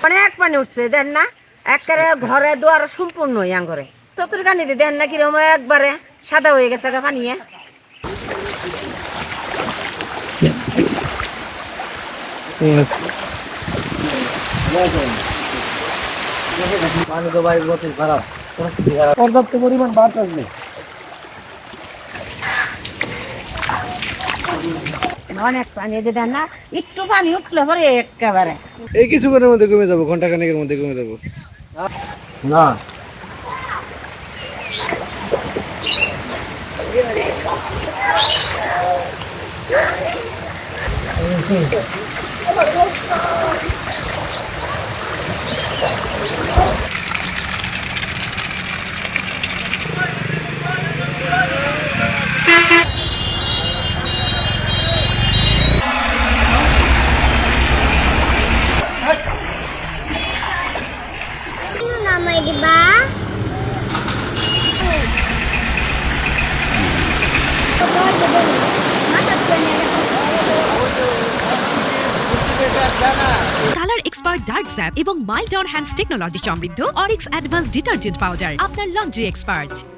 অনেক পানি উঠছে দেন না, একেবারে ঘরে দুয়ার সম্পূর্ণ করে চতুর্কানি দেন না কিরম একবারে সাদা হয়ে গেছে পানি। পানি তো ভাই বলতে খারাপ, পর্যাপ্ত পরিমাণ বাতাস নেই। অনেক পানি দেন না, একটু পানি উঠলে পরে একেবারে এই কিছুক্ষণের মধ্যে কমে যাবো, ঘন্টা খানেকের মধ্যে কমে যাবো। না কালার এক্সপার্ট ডার্ক স্যাপ এবং মাইল্ড অন হ্যান্ডস টেকনোলজি সমৃদ্ধ অরিক্স অ্যাডভান্স ডিটারজেন্ট পাউডার আপনার লন্ড্রি এক্সপার্ট।